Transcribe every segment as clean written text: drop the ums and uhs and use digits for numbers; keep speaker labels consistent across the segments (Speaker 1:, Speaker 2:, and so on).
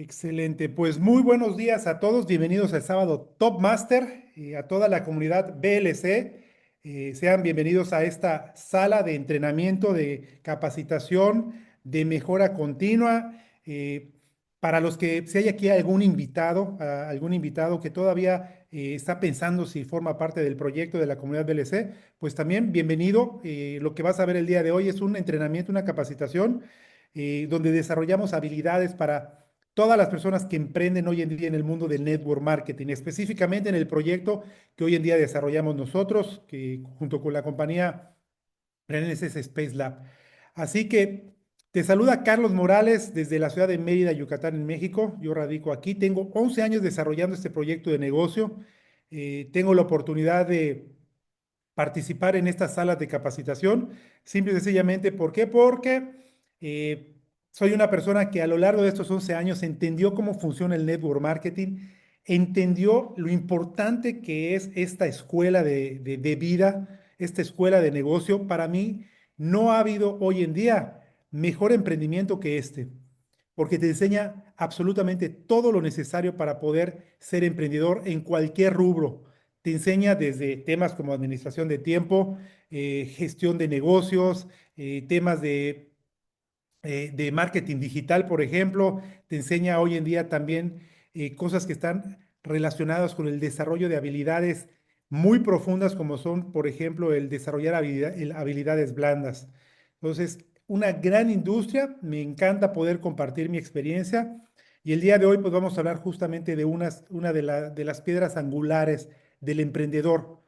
Speaker 1: Excelente, pues muy buenos días a todos, bienvenidos al sábado Top Master y a toda la comunidad BLC. Sean bienvenidos a esta sala de entrenamiento, de capacitación, de mejora continua. Para los que, si hay aquí algún invitado que todavía está pensando si forma parte del proyecto de la comunidad BLC, pues también bienvenido. Lo que vas a ver el día de hoy es un entrenamiento, una capacitación donde desarrollamos habilidades para todas las personas que emprenden hoy en día en el mundo del network marketing, específicamente en el proyecto que hoy en día desarrollamos nosotros, que junto con la compañía Reneses Space Lab. Así que te saluda Carlos Morales desde la ciudad de Mérida, Yucatán, en México. Yo radico aquí. Tengo 11 años desarrollando este proyecto de negocio. Tengo la oportunidad de participar en estas salas de capacitación, simple y sencillamente, ¿por qué? Porque soy una persona que a lo largo de estos 11 años entendió cómo funciona el network marketing, entendió lo importante que es esta escuela de vida, esta escuela de negocio. Para mí, no ha habido hoy en día mejor emprendimiento que este, porque te enseña absolutamente todo lo necesario para poder ser emprendedor en cualquier rubro. Te enseña desde temas como administración de tiempo, gestión de negocios, temas de marketing digital, por ejemplo. Te enseña hoy en día también cosas que están relacionadas con el desarrollo de habilidades muy profundas, como son, por ejemplo, el desarrollar habilidades blandas. Entonces, una gran industria. Me encanta poder compartir mi experiencia. Y el día de hoy, pues vamos a hablar justamente de una de las piedras angulares del emprendedor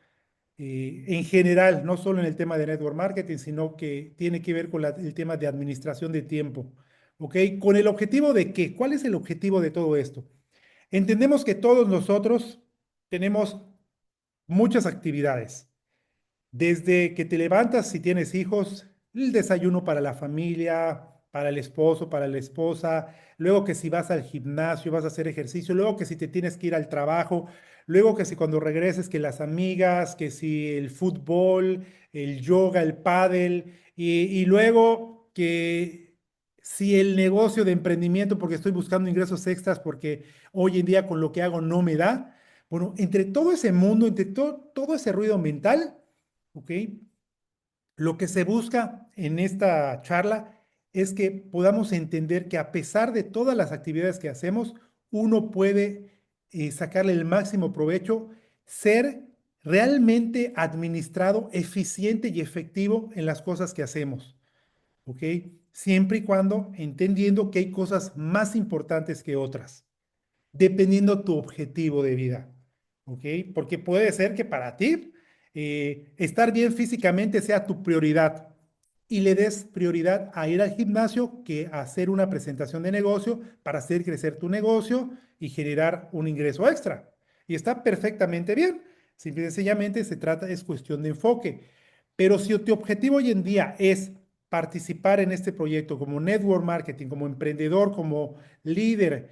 Speaker 1: en general, no solo en el tema de network marketing, sino que tiene que ver con el tema de administración de tiempo. ¿Ok? ¿Con el objetivo de qué? ¿Cuál es el objetivo de todo esto? Entendemos que todos nosotros tenemos muchas actividades. Desde que te levantas, si tienes hijos, el desayuno para la familia, para el esposo, para la esposa, luego que si vas al gimnasio, vas a hacer ejercicio, luego que si te tienes que ir al trabajo, luego que si cuando regreses, que las amigas, que si el fútbol, el yoga, el pádel, y luego que si el negocio de emprendimiento, porque estoy buscando ingresos extras, porque hoy en día con lo que hago no me da. Bueno, entre todo ese mundo, entre todo ese ruido mental, ¿ok? Lo que se busca en esta charla es que podamos entender que a pesar de todas las actividades que hacemos, uno puede sacarle el máximo provecho, ser realmente administrado, eficiente y efectivo en las cosas que hacemos, ¿ok? Siempre y cuando entendiendo que hay cosas más importantes que otras, dependiendo tu objetivo de vida, ¿ok? Porque puede ser que para ti estar bien físicamente sea tu prioridad y le des prioridad a ir al gimnasio que a hacer una presentación de negocio para hacer crecer tu negocio y generar un ingreso extra. Y está perfectamente bien. Simple y sencillamente se trata, es cuestión de enfoque. Pero si tu objetivo hoy en día es participar en este proyecto como network marketing, como emprendedor, como líder,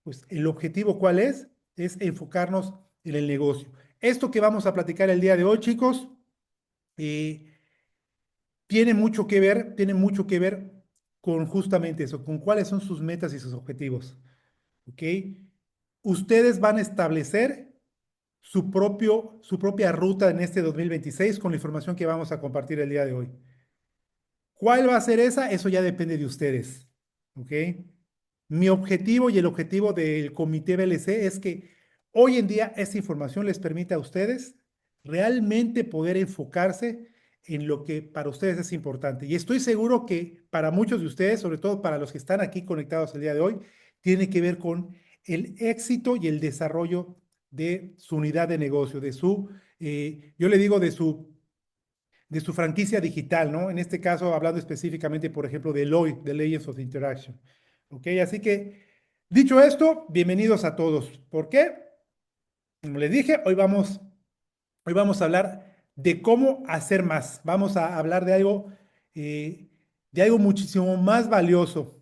Speaker 1: pues el objetivo, ¿cuál es? Es enfocarnos en el negocio. Esto que vamos a platicar el día de hoy, chicos, eh, tiene mucho que ver con justamente eso, con cuáles son sus metas y sus objetivos. ¿Ok? Ustedes van a establecer su propia ruta en este 2026 con la información que vamos a compartir el día de hoy. ¿Cuál va a ser esa? Eso ya depende de ustedes. ¿Ok? Mi objetivo y el objetivo del Comité BLC es que hoy en día esta información les permita a ustedes realmente poder enfocarse en lo que para ustedes es importante. Y estoy seguro que para muchos de ustedes, sobre todo para los que están aquí conectados el día de hoy, tiene que ver con el éxito y el desarrollo de su unidad de negocio, yo le digo de su franquicia digital, ¿no? En este caso, hablando específicamente, por ejemplo, de LOI, de Legends of Interaction. ¿Ok? Así que, dicho esto, bienvenidos a todos. ¿Por qué? Como les dije, hoy vamos a hablar de cómo hacer más. Vamos a hablar eh, de algo muchísimo más valioso,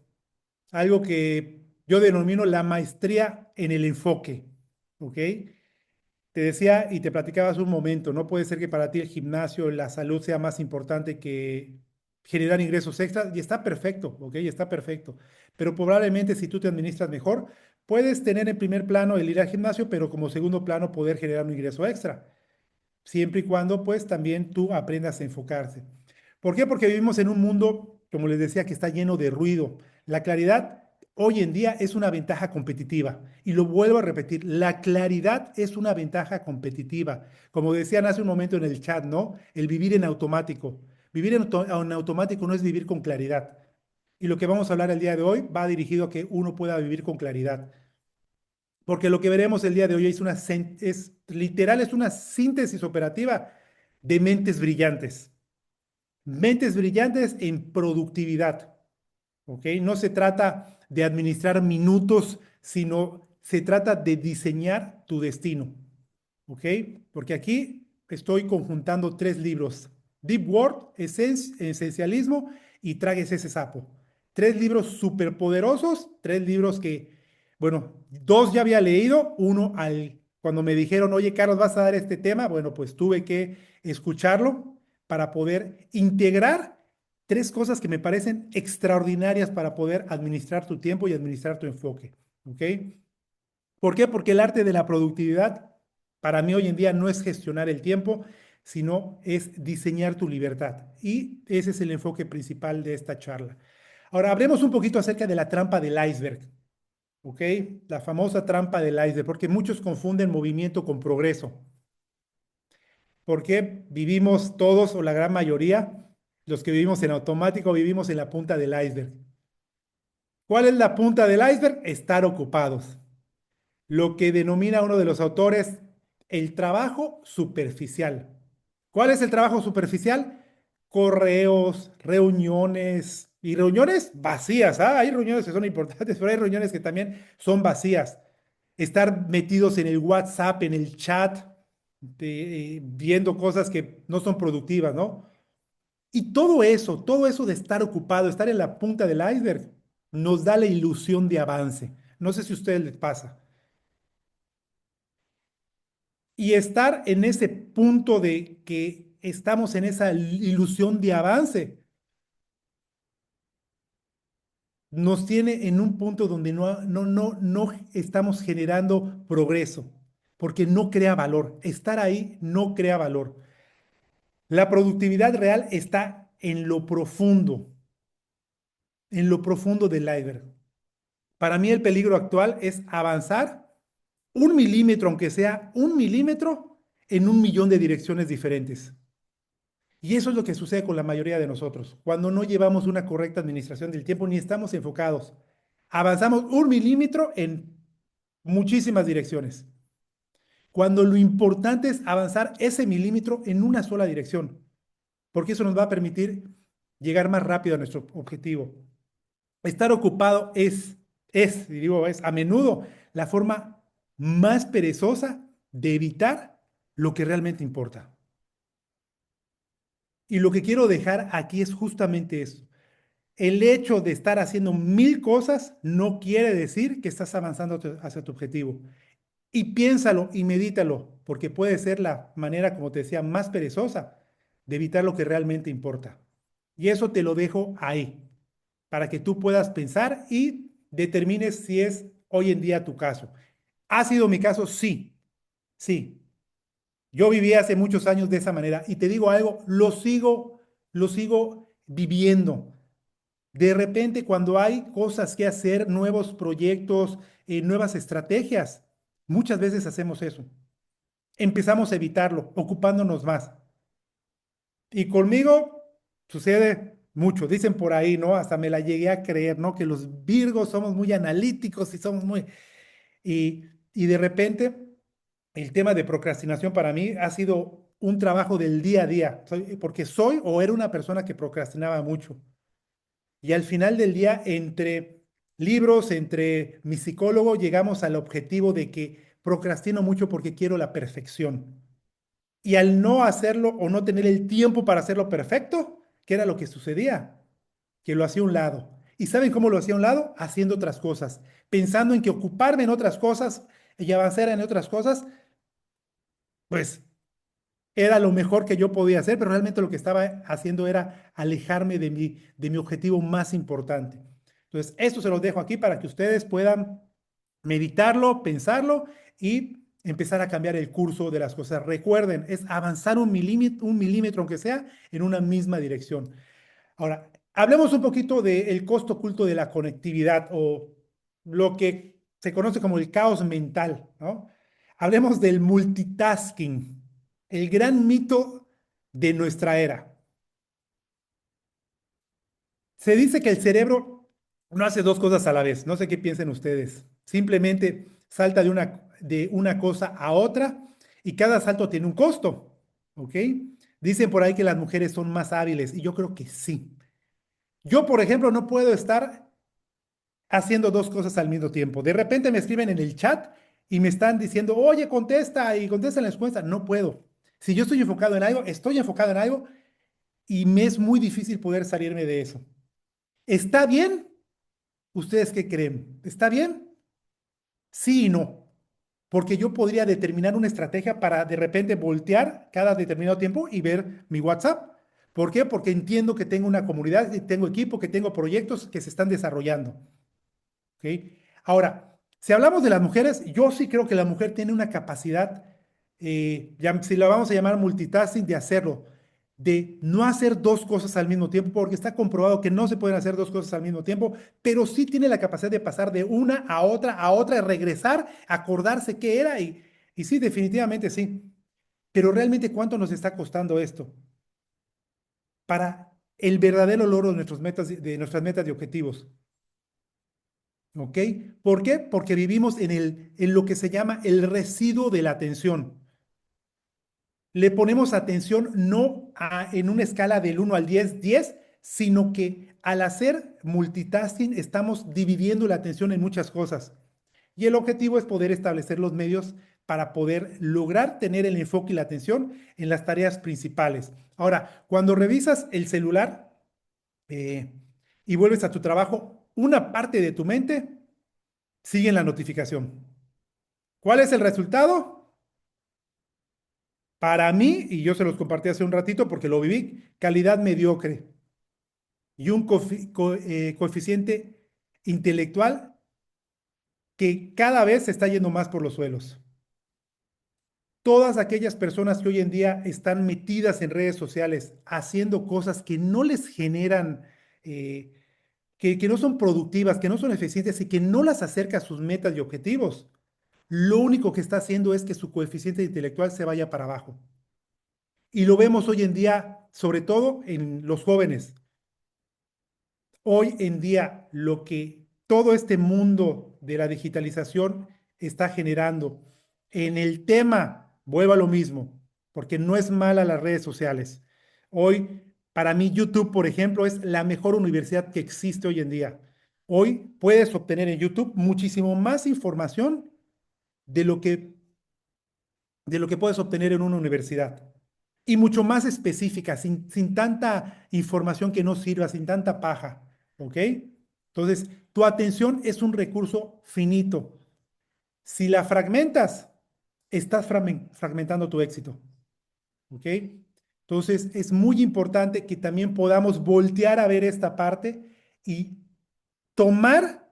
Speaker 1: algo que yo denomino la maestría en el enfoque. ¿Ok? Te decía y te platicaba hace un momento, no puede ser que para ti el gimnasio, la salud sea más importante generar ingresos extras y está perfecto, ¿ok? Está perfecto. Pero probablemente si tú te administras mejor, puedes tener en primer plano el ir al gimnasio, pero como segundo plano poder generar un ingreso extra, siempre y cuando pues también tú aprendas a enfocarse. ¿Por qué? Porque vivimos en un mundo, como les decía, que está lleno de ruido. La claridad hoy en día es una ventaja competitiva. Y lo vuelvo a repetir, la claridad es una ventaja competitiva. Como decían hace un momento en el chat, ¿no? El vivir en automático. Vivir en automático no es vivir con claridad. Y lo que vamos a hablar el día de hoy va dirigido a que uno pueda vivir con claridad. Porque lo que veremos el día de hoy es literal, es una síntesis operativa de mentes brillantes. Mentes brillantes en productividad, ¿ok? No se trata de administrar minutos, sino se trata de diseñar tu destino, ¿ok? Porque aquí estoy conjuntando tres libros: Deep Work, Esencialismo y Tráguese ese sapo. Tres libros superpoderosos, tres libros que, bueno, dos ya había leído, cuando me dijeron, oye, Carlos, vas a dar este tema, bueno, pues tuve que escucharlo para poder integrar tres cosas que me parecen extraordinarias para poder administrar tu tiempo y administrar tu enfoque, ¿ok? ¿Por qué? Porque el arte de la productividad para mí hoy en día no es gestionar el tiempo, sino es diseñar tu libertad. Y ese es el enfoque principal de esta charla. Ahora, hablemos un poquito acerca de la trampa del iceberg, ¿ok? La famosa trampa del iceberg, porque muchos confunden movimiento con progreso. Porque vivimos todos, o la gran mayoría, los que vivimos en automático, vivimos en la punta del iceberg. ¿Cuál es la punta del iceberg? Estar ocupados. Lo que denomina uno de los autores el trabajo superficial. ¿Cuál es el trabajo superficial? Correos, reuniones y reuniones vacías. ¿Ah? Hay reuniones que son importantes, pero hay reuniones que también son vacías. Estar metidos en el WhatsApp, en el chat, viendo cosas que no son productivas, ¿no? Y todo eso de estar ocupado, estar en la punta del iceberg, nos da la ilusión de avance. No sé si a ustedes les pasa. Y estar en ese punto de que estamos en esa ilusión de avance, nos tiene en un punto donde no estamos generando progreso, porque no crea valor. Estar ahí no crea valor. La productividad real está en lo profundo del iceberg. Para mí el peligro actual es avanzar un milímetro, aunque sea un milímetro, en un millón de direcciones diferentes. Y eso es lo que sucede con la mayoría de nosotros, cuando no llevamos una correcta administración del tiempo ni estamos enfocados. Avanzamos un milímetro en muchísimas direcciones, cuando lo importante es avanzar ese milímetro en una sola dirección, porque eso nos va a permitir llegar más rápido a nuestro objetivo. Estar ocupado y digo, es a menudo la forma más perezosa de evitar lo que realmente importa. Y lo que quiero dejar aquí es justamente eso. El hecho de estar haciendo mil cosas no quiere decir que estás avanzando hacia tu objetivo. Y piénsalo y medítalo, porque puede ser la manera, como te decía, más perezosa de evitar lo que realmente importa. Y eso te lo dejo ahí, para que tú puedas pensar y determines si es hoy en día tu caso. ¿Ha sido mi caso? Sí, sí. Yo viví hace muchos años de esa manera y te digo algo, lo sigo viviendo. De repente, cuando hay cosas que hacer, nuevos proyectos, nuevas estrategias, muchas veces hacemos eso. Empezamos a evitarlo, ocupándonos más. Y conmigo sucede mucho. Dicen por ahí, ¿no? Hasta me la llegué a creer, ¿no? Que los Virgos somos muy analíticos y somos muy... Y, y de repente, el tema de procrastinación para mí ha sido un trabajo del día a día, porque soy o era una persona que procrastinaba mucho. Y al final del día, entre libros, entre mi psicólogo, llegamos al objetivo de que procrastino mucho porque quiero la perfección. Y al no hacerlo o no tener el tiempo para hacerlo perfecto, ¿qué era lo que sucedía? Que lo hacía a un lado. ¿Y saben cómo lo hacía a un lado? Haciendo otras cosas, pensando en que ocuparme en otras cosas y avanzar en otras cosas, pues era lo mejor que yo podía hacer, pero realmente lo que estaba haciendo era alejarme de mi objetivo más importante. Entonces, esto se los dejo aquí para que ustedes puedan meditarlo, pensarlo y empezar a cambiar el curso de las cosas. Recuerden, es avanzar un milímetro, aunque sea, en una misma dirección. Ahora, hablemos un poquito del costo oculto de la conectividad o lo que se conoce como el caos mental, ¿no? Hablemos del multitasking, el gran mito de nuestra era. Se dice que el cerebro no hace dos cosas a la vez, no sé qué piensen ustedes. Simplemente salta de una cosa a otra y cada salto tiene un costo, ¿ok? Dicen por ahí que las mujeres son más hábiles y yo creo que sí. Yo, por ejemplo, no puedo estar haciendo dos cosas al mismo tiempo. De repente me escriben en el chat y me están diciendo, oye, contesta y contesta en la respuesta. No puedo. Si yo estoy enfocado en algo, estoy enfocado en algo y me es muy difícil poder salirme de eso. ¿Está bien? ¿Ustedes qué creen? ¿Está bien? Sí y no. Porque yo podría determinar una estrategia para de repente voltear cada determinado tiempo y ver mi WhatsApp. ¿Por qué? Porque entiendo que tengo una comunidad, que tengo equipo, que tengo proyectos que se están desarrollando. ¿Ok? Ahora, si hablamos de las mujeres, yo sí creo que la mujer tiene una capacidad, si la vamos a llamar multitasking, de hacerlo, de no hacer dos cosas al mismo tiempo, porque está comprobado que no se pueden hacer dos cosas al mismo tiempo, pero sí tiene la capacidad de pasar de una a otra, y regresar, acordarse qué era, y sí, definitivamente sí. Pero realmente, ¿cuánto nos está costando esto para el verdadero logro de nuestras metas y objetivos? ¿Ok? ¿Por qué? Porque vivimos en lo que se llama el residuo de la atención. Le ponemos atención en una escala del 1 al 10, 10, sino que al hacer multitasking estamos dividiendo la atención en muchas cosas. Y el objetivo es poder establecer los medios para poder lograr tener el enfoque y la atención en las tareas principales. Ahora, cuando revisas el celular eh, y vuelves a tu trabajo, una parte de tu mente siguen la notificación. ¿Cuál es el resultado? Para mí, y yo se los compartí hace un ratito porque lo viví, calidad mediocre y un coeficiente intelectual que cada vez se está yendo más por los suelos. Todas aquellas personas que hoy en día están metidas en redes sociales haciendo cosas que no les generan, eh, que no son productivas, que no son eficientes y que no las acerca a sus metas y objetivos, lo único que está haciendo es que su coeficiente intelectual se vaya para abajo. Y lo vemos hoy en día, sobre todo en los jóvenes. Hoy en día, lo que todo este mundo de la digitalización está generando en el tema, vuelvo a lo mismo, porque no es mala las redes sociales. Hoy, para mí, YouTube, por ejemplo, es la mejor universidad que existe hoy en día. Hoy puedes obtener en YouTube muchísimo más información de lo que puedes obtener en una universidad. Y mucho más específica, sin tanta información que no sirva, sin tanta paja. ¿Ok? Entonces, tu atención es un recurso finito. Si la fragmentas, estás fragmentando tu éxito. ¿Ok? Entonces, es muy importante que también podamos voltear a ver esta parte y tomar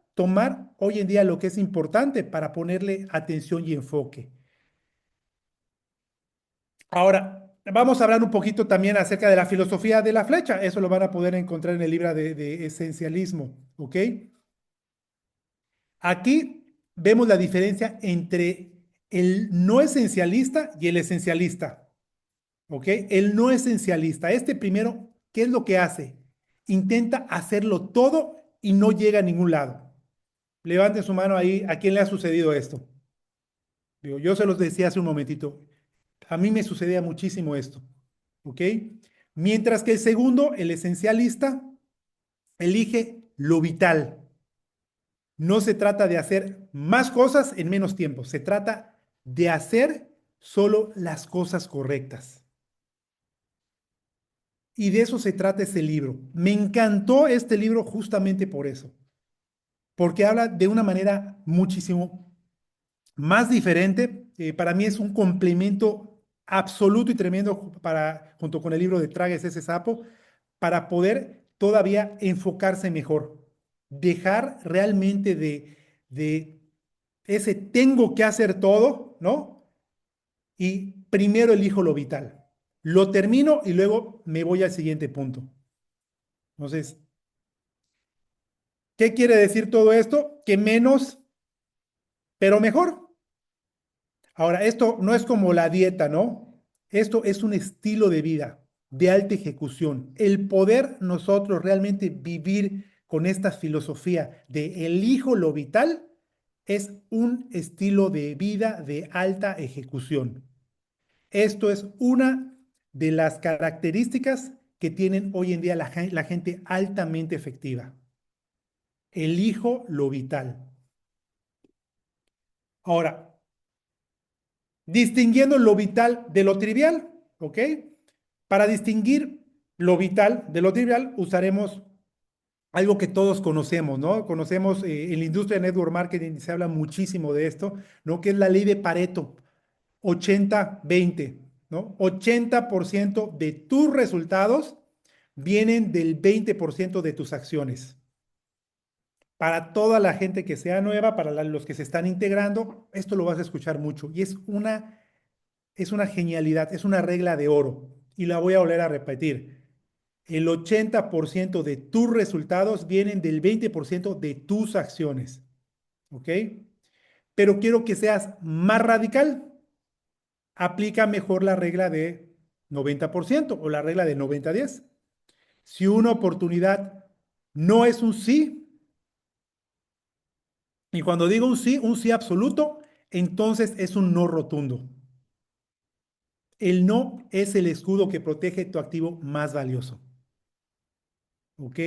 Speaker 1: hoy en día lo que es importante para ponerle atención y enfoque. Ahora, vamos a hablar un poquito también acerca de la filosofía de la flecha. Eso lo van a poder encontrar en el libro de esencialismo, ¿ok? Aquí vemos la diferencia entre el no esencialista y el esencialista, ¿ok? El no esencialista, este primero, ¿qué es lo que hace? Intenta hacerlo todo y no llega a ningún lado. Levanten su mano ahí, ¿a quién le ha sucedido esto? Digo, yo se los decía hace un momentito, a mí me sucedía muchísimo esto. ¿Ok? Mientras que el segundo, el esencialista, elige lo vital. No se trata de hacer más cosas en menos tiempo, se trata de hacer solo las cosas correctas. Y de eso se trata este libro. Me encantó este libro justamente por eso, porque habla de una manera muchísimo más diferente. Para mí es un complemento absoluto y tremendo junto con el libro de Tragues ese sapo, para poder todavía enfocarse mejor. Dejar realmente de ese tengo que hacer todo, ¿no? Y primero elijo lo vital. Lo termino y luego me voy al siguiente punto. Entonces, ¿qué quiere decir todo esto? Que menos, pero mejor. Ahora, esto no es como la dieta, ¿no? Esto es un estilo de vida de alta ejecución. El poder nosotros realmente vivir con esta filosofía de elijo lo vital es un estilo de vida de alta ejecución. Esto es una de las características que tienen hoy en día la gente altamente efectiva. Elijo lo vital. Ahora, distinguiendo lo vital de lo trivial, ¿ok? Para distinguir lo vital de lo trivial, usaremos algo que todos conocemos, ¿no? Conocemos en la industria de network marketing, se habla muchísimo de esto, ¿no? Que es la ley de Pareto, 80-20, ¿no? 80% de tus resultados vienen del 20% de tus acciones. Para toda la gente que sea nueva, para los que se están integrando, esto lo vas a escuchar mucho y es una genialidad, es una regla de oro y la voy a volver a repetir. El 80% de tus resultados vienen del 20% de tus acciones, ¿ok? Pero quiero que seas más radical. Aplica mejor la regla de 90% o la regla de 90-10. Si una oportunidad no es un sí, y cuando digo un sí absoluto, entonces es un no rotundo. El no es el escudo que protege tu activo más valioso. ¿Ok?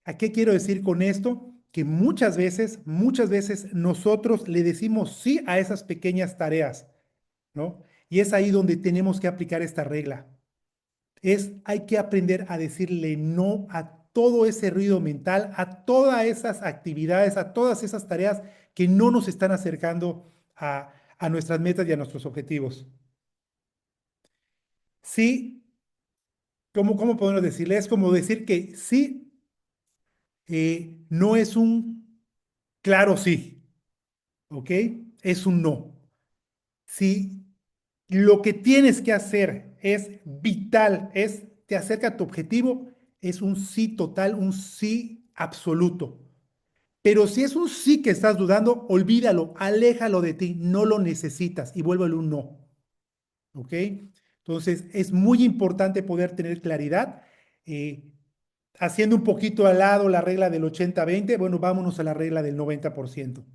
Speaker 1: ¿A qué quiero decir con esto? Que muchas veces nosotros le decimos sí a esas pequeñas tareas, ¿no? Y es ahí donde tenemos que aplicar esta regla. Hay que aprender a decirle no a todo ese ruido mental, a todas esas actividades, a todas esas tareas que no nos están acercando a nuestras metas y a nuestros objetivos. Sí, ¿cómo podemos decirle? Es como decir que sí no es un claro sí, ¿ok? Es un no. Si lo que tienes que hacer es vital, te acerca a tu objetivo, es un sí total, un sí absoluto. Pero si es un sí que estás dudando, olvídalo, aléjalo de ti, no lo necesitas y vuélvelo un no. ¿Ok? Entonces, es muy importante poder tener claridad. eh, Haciendo un poquito al lado la regla del 80-20, bueno, vámonos a la regla del 90%.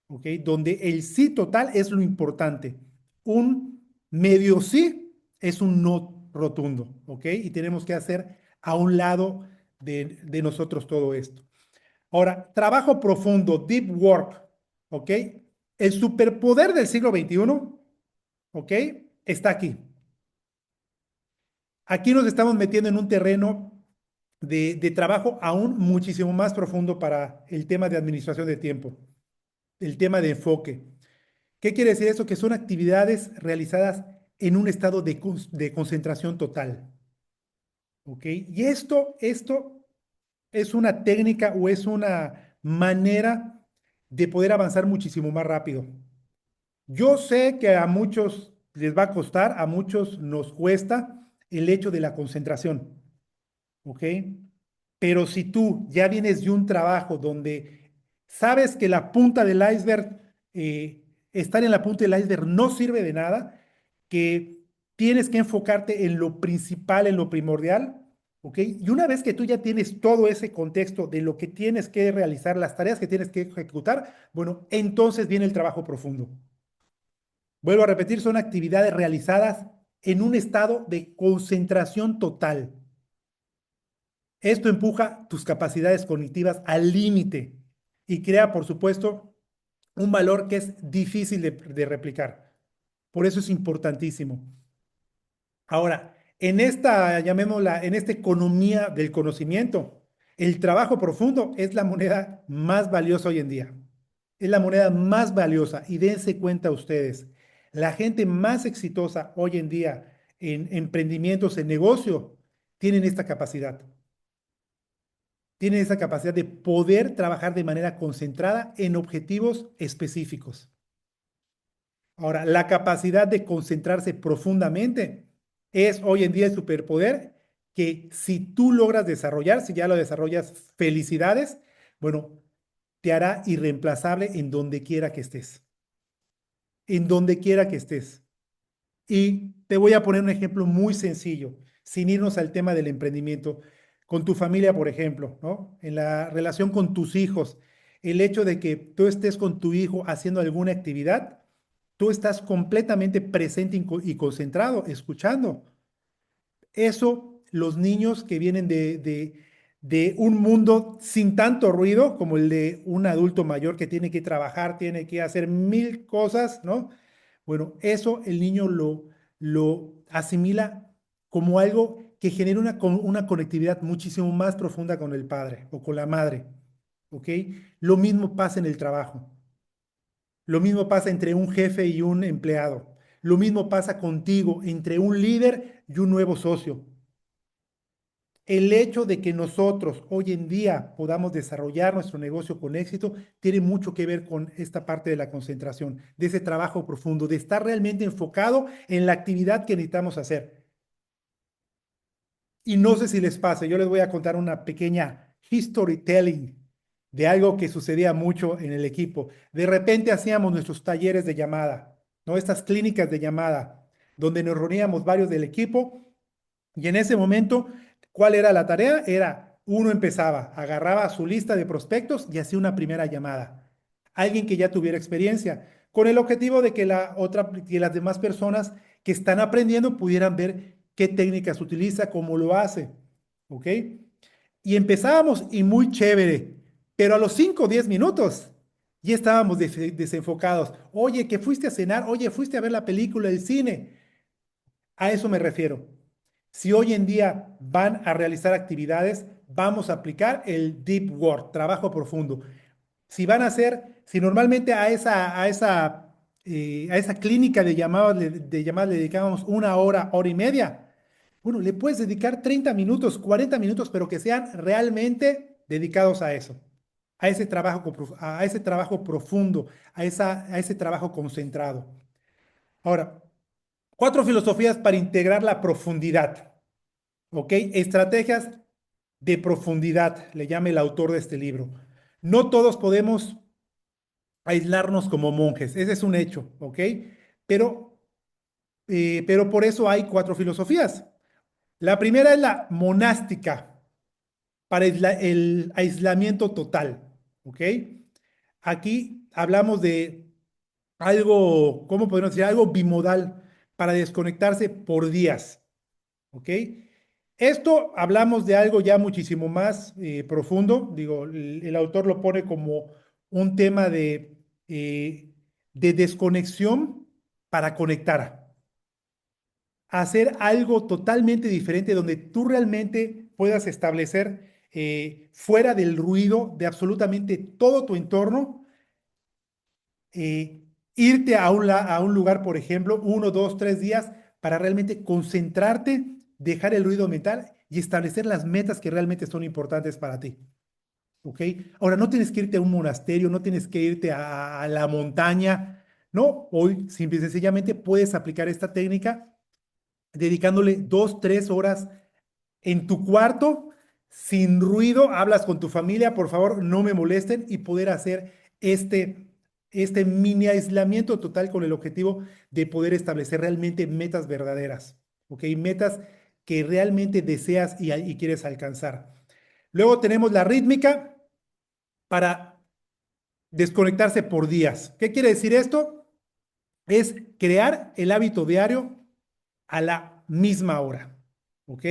Speaker 1: ¿Ok? Donde el sí total es lo importante. Un medio sí es un no rotundo. ¿Ok? Y tenemos que hacer a un lado de nosotros todo esto. Ahora, trabajo profundo, deep work, ¿ok? El superpoder del siglo XXI, ¿ok? Está aquí. Aquí nos estamos metiendo en un terreno de trabajo aún muchísimo más profundo para el tema de administración de tiempo, el tema de enfoque. ¿Qué quiere decir eso? Que son actividades realizadas en un estado de concentración total, ¿ok? Y esto es una técnica o es una manera de poder avanzar muchísimo más rápido. Yo sé que a muchos les va a costar, a muchos nos cuesta el hecho de la concentración, ¿ok? Pero si tú ya vienes de un trabajo donde sabes que la punta del iceberg, estar en la punta del iceberg no sirve de nada, que tienes que enfocarte en lo principal, en lo primordial, ¿ok? Y una vez que tú ya tienes todo ese contexto de lo que tienes que realizar, las tareas que tienes que ejecutar, bueno, entonces viene el trabajo profundo. Vuelvo a repetir, son actividades realizadas en un estado de concentración total. Esto empuja tus capacidades cognitivas al límite y crea, por supuesto, un valor que es difícil de replicar. Por eso es importantísimo. Ahora, en esta, llamémosla, en esta economía del conocimiento, el trabajo profundo es la moneda más valiosa hoy en día. Es la moneda más valiosa y dense cuenta ustedes. La gente más exitosa hoy en día en emprendimientos, en negocio, tienen esta capacidad. Tienen esa capacidad de poder trabajar de manera concentrada en objetivos específicos. Ahora, la capacidad de concentrarse profundamente es hoy en día el superpoder que si tú logras desarrollar, si ya lo desarrollas, felicidades, bueno, te hará irreemplazable en donde quiera que estés, en donde quiera que estés. Y te voy a poner un ejemplo muy sencillo, sin irnos al tema del emprendimiento. Con tu familia, por ejemplo, ¿no? En la relación con tus hijos, el hecho de que tú estés con tu hijo haciendo alguna actividad, tú estás completamente presente y concentrado, escuchando. Eso, los niños que vienen de un mundo sin tanto ruido como el de un adulto mayor que tiene que trabajar, tiene que hacer mil cosas, ¿no? Bueno, eso el niño lo asimila como algo que genera una conectividad muchísimo más profunda con el padre o con la madre, ¿ok? Lo mismo pasa en el trabajo. Lo mismo pasa entre un jefe y un empleado. Lo mismo pasa contigo, entre un líder y un nuevo socio. El hecho de que nosotros hoy en día podamos desarrollar nuestro negocio con éxito tiene mucho que ver con esta parte de la concentración, de ese trabajo profundo, de estar realmente enfocado en la actividad que necesitamos hacer. Y no sé si les pasa, yo les voy a contar una pequeña storytelling de algo que sucedía mucho en el equipo. De repente hacíamos nuestros talleres de llamada, ¿no? Estas clínicas de llamada, donde nos reuníamos varios del equipo y en ese momento, ¿cuál era la tarea? Era, uno empezaba, agarraba su lista de prospectos y hacía una primera llamada. Alguien que ya tuviera experiencia, con el objetivo de que que las demás personas que están aprendiendo pudieran ver qué técnicas utiliza, cómo lo hace. ¿Ok? Y empezábamos y muy chévere, pero a los 5 o 10 minutos ya estábamos desenfocados. Oye, que fuiste a cenar, oye, fuiste a ver la película, el cine. A eso me refiero. Si hoy en día van a realizar actividades, vamos a aplicar el deep work, trabajo profundo. Si van a hacer, si normalmente a esa clínica de llamadas le dedicábamos una hora, hora y media, bueno, le puedes dedicar 30 minutos, 40 minutos, pero que sean realmente dedicados a eso, a ese trabajo profundo, a ese trabajo concentrado. Ahora, 4 filosofías para integrar la profundidad. ¿Ok? Estrategias de profundidad, le llama el autor de este libro. No todos podemos aislarnos como monjes, ese es un hecho, ¿ok? Pero, pero por eso hay 4 filosofías. La primera es la monástica, para el aislamiento total, ¿ok? Aquí hablamos de algo, ¿cómo podemos decir? Algo bimodal, para desconectarse por días. ¿Ok? Esto hablamos de algo ya muchísimo más profundo. Digo, el autor lo pone como un tema de desconexión para conectar. Hacer algo totalmente diferente donde tú realmente puedas establecer fuera del ruido de absolutamente todo tu entorno, irte a un lugar, por ejemplo, 1, 2, 3 días para realmente concentrarte, dejar el ruido mental y establecer las metas que realmente son importantes para ti. ¿Ok? Ahora, no tienes que irte a un monasterio, no tienes que irte a la montaña, no, hoy simple y sencillamente puedes aplicar esta técnica dedicándole 2, 3 horas en tu cuarto, sin ruido, hablas con tu familia, por favor, no me molesten y poder hacer este mini aislamiento total con el objetivo de poder establecer realmente metas verdaderas, ¿ok? Metas que realmente deseas y quieres alcanzar. Luego tenemos la rítmica para desconectarse por días. ¿Qué quiere decir esto? Es crear el hábito diario a la misma hora, ¿ok?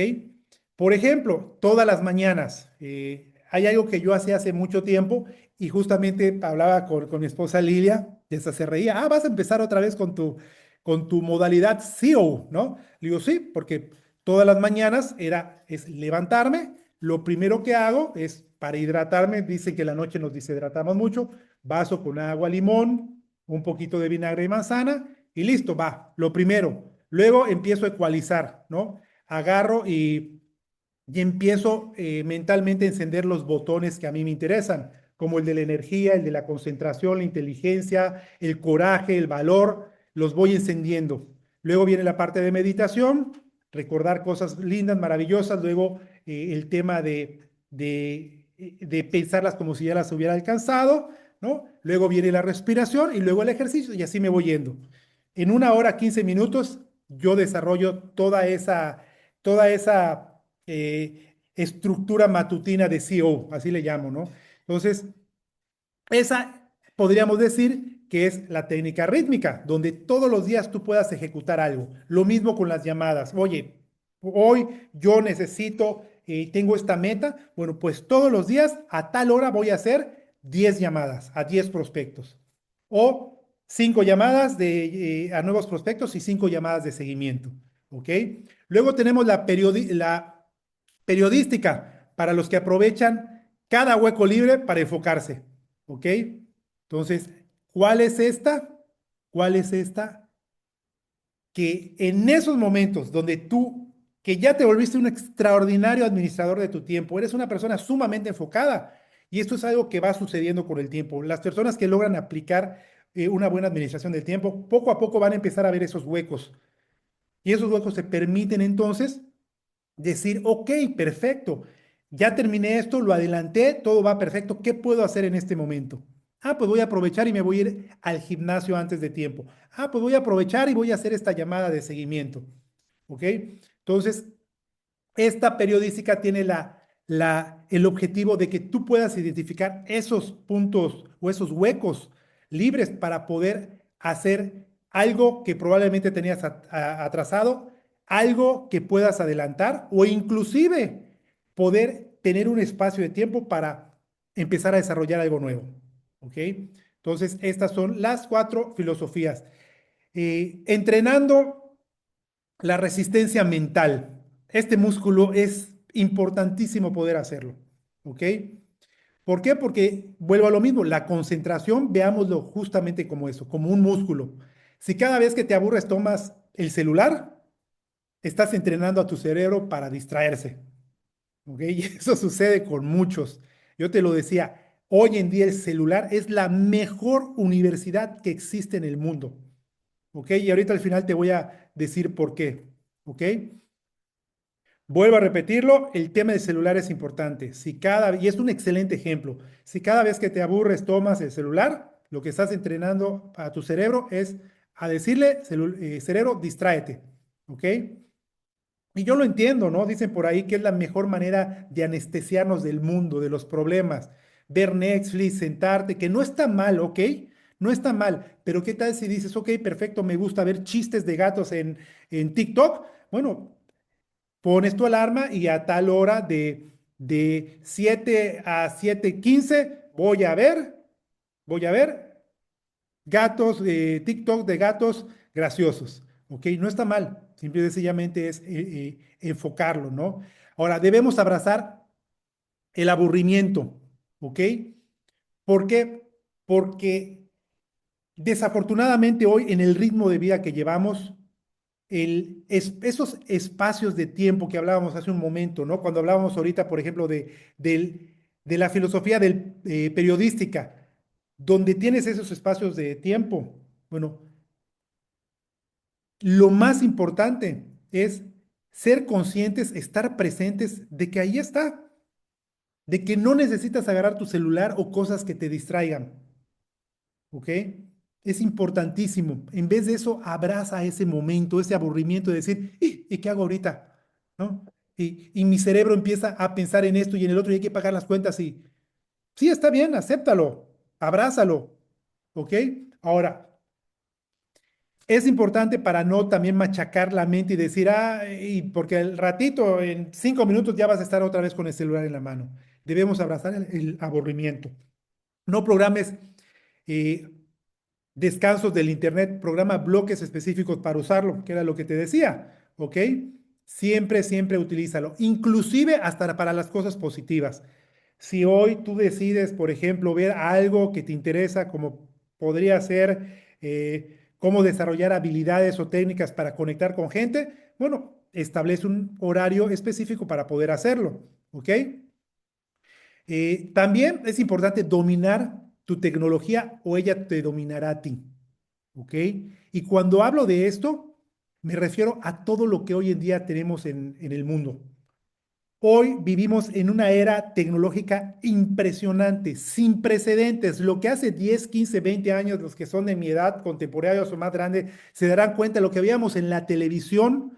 Speaker 1: Por ejemplo, todas las mañanas, hay algo que yo hacía hace mucho tiempo y justamente hablaba con mi esposa Lilia, y esa se reía, vas a empezar otra vez con tu modalidad CEO, ¿no? Le digo, sí, porque todas las mañanas es levantarme, lo primero que hago es para hidratarme, dicen que la noche nos deshidratamos mucho, vaso con agua, limón, un poquito de vinagre y manzana, y listo, va, lo primero. Luego empiezo a ecualizar, ¿no? Agarro y empiezo mentalmente a encender los botones que a mí me interesan, como el de la energía, el de la concentración, la inteligencia, el coraje, el valor, los voy encendiendo. Luego viene la parte de meditación, recordar cosas lindas, maravillosas, luego el tema de pensarlas como si ya las hubiera alcanzado, ¿no? Luego viene la respiración y luego el ejercicio y así me voy yendo. En 1 hora, 15 minutos, yo desarrollo toda esa estructura matutina de CEO, así le llamo, ¿no? Entonces, esa podríamos decir que es la técnica rítmica, donde todos los días tú puedas ejecutar algo. Lo mismo con las llamadas. Oye, hoy yo necesito, tengo esta meta, bueno, pues todos los días a tal hora voy a hacer 10 llamadas a 10 prospectos. O 5 llamadas a nuevos prospectos y 5 llamadas de seguimiento. ¿Ok? Luego tenemos la periodística para los que aprovechan cada hueco libre para enfocarse. ¿Ok? Entonces, ¿cuál es esta? ¿Cuál es esta? Que en esos momentos donde tú, que ya te volviste un extraordinario administrador de tu tiempo, eres una persona sumamente enfocada, y esto es algo que va sucediendo con el tiempo. Las personas que logran aplicar una buena administración del tiempo, poco a poco van a empezar a ver esos huecos, y esos huecos se permiten entonces decir, ok, perfecto, ya terminé esto, lo adelanté, todo va perfecto, ¿qué puedo hacer en este momento? Ah, pues voy a aprovechar y me voy a ir al gimnasio antes de tiempo. Ah, pues voy a aprovechar y voy a hacer esta llamada de seguimiento. ¿Ok? Entonces, esta periodística tiene el objetivo de que tú puedas identificar esos puntos o esos huecos libres para poder hacer algo que probablemente tenías atrasado, algo que puedas adelantar o inclusive poder tener un espacio de tiempo para empezar a desarrollar algo nuevo. ¿Ok? Entonces, estas son las 4 filosofías. Entrenando la resistencia mental. Este músculo es importantísimo poder hacerlo. ¿Ok? ¿Por qué? Porque vuelvo a lo mismo, la concentración, veámoslo justamente como eso, como un músculo. Si cada vez que te aburres tomas el celular, estás entrenando a tu cerebro para distraerse. ¿Ok? Y eso sucede con muchos. Yo te lo decía, hoy en día el celular es la mejor universidad que existe en el mundo. ¿Ok? Y ahorita al final te voy a decir por qué. ¿Ok? Vuelvo a repetirlo, el tema del celular es importante. Y es un excelente ejemplo, si cada vez que te aburres tomas el celular, lo que estás entrenando a tu cerebro es a decirle, cerebro, distráete, ¿ok? Y yo lo entiendo, ¿no? Dicen por ahí que es la mejor manera de anestesiarnos del mundo, de los problemas. Ver Netflix, sentarte, que no está mal, ¿ok? No está mal, pero ¿qué tal si dices, ok, perfecto, me gusta ver chistes de gatos en TikTok? Bueno, pones tu alarma y a tal hora de 7 a 7:15 voy a ver gatos, TikTok de gatos graciosos. ¿Ok? No está mal, simple y sencillamente es enfocarlo, ¿no? Ahora, debemos abrazar el aburrimiento. ¿Ok? ¿Por qué? Porque desafortunadamente hoy en el ritmo de vida que llevamos, esos espacios de tiempo que hablábamos hace un momento, ¿no? Cuando hablábamos ahorita, por ejemplo, de la filosofía periodística, donde tienes esos espacios de tiempo, bueno, lo más importante es ser conscientes, estar presentes de que ahí está, de que no necesitas agarrar tu celular o cosas que te distraigan. ¿Ok? Es importantísimo. En vez de eso, abraza ese momento, ese aburrimiento de decir, ¿y qué hago ahorita? ¿No? Y mi cerebro empieza a pensar en esto y en el otro y hay que pagar las cuentas y, sí, está bien, acéptalo, abrázalo. ¿Ok? Ahora, es importante para no también machacar la mente y decir, y porque al ratito, en 5 minutos ya vas a estar otra vez con el celular en la mano. Debemos abrazar el aburrimiento. No programes eh, descansos del internet, programa bloques específicos para usarlo, que era lo que te decía, ¿ok? Siempre, siempre utilízalo, inclusive hasta para las cosas positivas. Si hoy tú decides, por ejemplo, ver algo que te interesa, como podría ser cómo desarrollar habilidades o técnicas para conectar con gente, bueno, establece un horario específico para poder hacerlo, ¿ok? También es importante dominar tu tecnología o ella te dominará a ti, ¿ok? Y cuando hablo de esto, me refiero a todo lo que hoy en día tenemos en el mundo. Hoy vivimos en una era tecnológica impresionante, sin precedentes. Lo que hace 10, 15, 20 años, los que son de mi edad, contemporáneos o más grandes, se darán cuenta de lo que veíamos en la televisión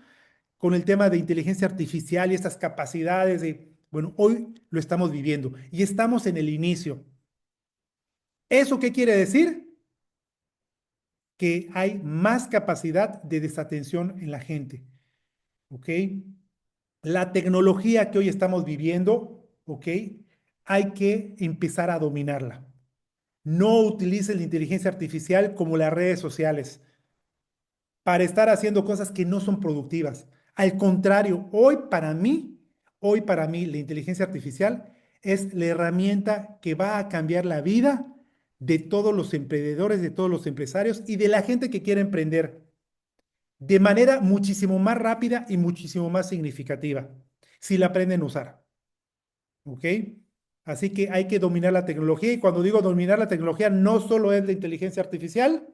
Speaker 1: con el tema de inteligencia artificial y estas capacidades de, bueno, hoy lo estamos viviendo y estamos en el inicio. ¿Eso qué quiere decir? Que hay más capacidad de desatención en la gente, ¿ok? La tecnología que hoy estamos viviendo, ¿ok? Hay que empezar a dominarla. No utilices la inteligencia artificial como las redes sociales para estar haciendo cosas que no son productivas. Al contrario, hoy para mí, la inteligencia artificial es la herramienta que va a cambiar la vida de todos los emprendedores, de todos los empresarios y de la gente que quiere emprender de manera muchísimo más rápida y muchísimo más significativa, si la aprenden a usar. ¿Ok? Así que hay que dominar la tecnología y cuando digo dominar la tecnología, no solo es la inteligencia artificial,